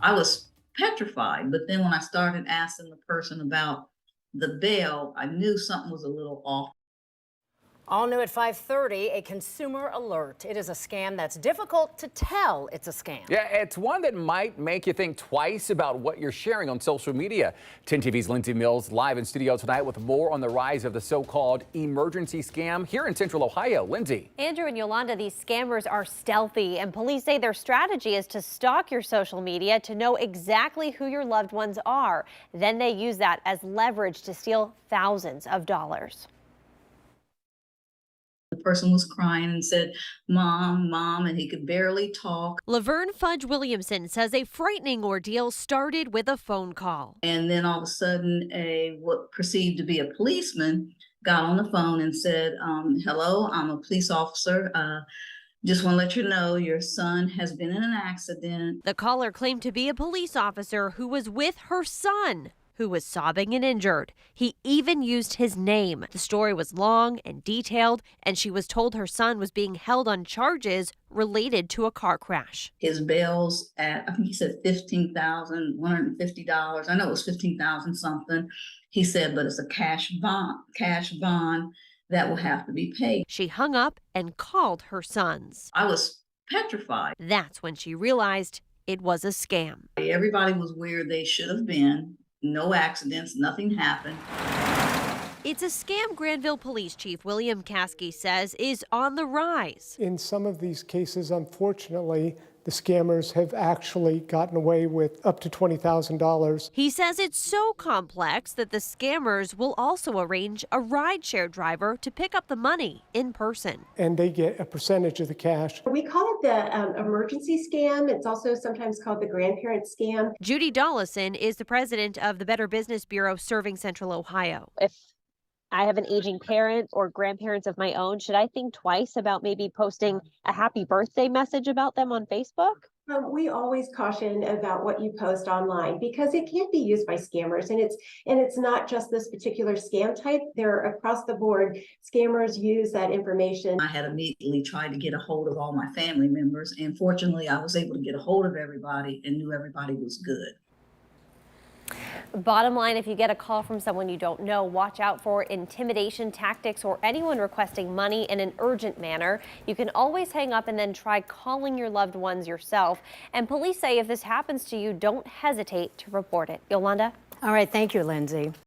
I was petrified, but then when I started asking the person about the bail, I knew something was a little off. All new at 5:30, a consumer alert. It is a scam that's difficult to tell it's a scam. Yeah, it's one that might make you think twice about what you're sharing on social media. 10 TV's Lindsay Mills live in studio tonight with more on the rise of the so-called emergency scam here in Central Ohio. Lindsay. Andrew and Yolanda, these scammers are stealthy, and police say their strategy is to stalk your social media to know exactly who your loved ones are. Then they use that as leverage to steal thousands of dollars. The person was crying and said, "Mom, Mom," and he could barely talk. Laverne Fudge Williamson says a frightening ordeal started with a phone call. And then all of a sudden, what perceived to be a policeman got on the phone and said, "Hello, I'm a police officer. Just want to let you know your son has been in an accident." The caller claimed to be a police officer who was with her son, who was sobbing and injured. He even used his name. The story was long and detailed, and she was told her son was being held on charges related to a car crash. His bail's at, I think he said $15,150. I know it was 15,000 something. He said, but it's a cash bond that will have to be paid. She hung up and called her sons. I was petrified. That's when she realized it was a scam. Everybody was where they should have been. No accidents, nothing happened. It's a scam Granville Police Chief William Caskey says is on the rise. In some of these cases, unfortunately, the scammers have actually gotten away with up to $20,000. He says it's so complex that the scammers will also arrange a rideshare driver to pick up the money in person. And they get a percentage of the cash. We call it the emergency scam. It's also sometimes called the grandparent scam. Judy Dollison is the president of the Better Business Bureau serving Central Ohio. If I have an aging parent or grandparents of my own, should I think twice about maybe posting a happy birthday message about them on Facebook? We always caution about what you post online because it can be used by scammers, and it's not just this particular scam type. They're across the board. Scammers use that information. I had immediately tried to get a hold of all my family members, and fortunately I was able to get a hold of everybody and knew everybody was good. Bottom line, if you get a call from someone you don't know, watch out for intimidation tactics or anyone requesting money in an urgent manner. You can always hang up and then try calling your loved ones yourself. And police say if this happens to you, don't hesitate to report it. Yolanda? All right, thank you, Lindsay.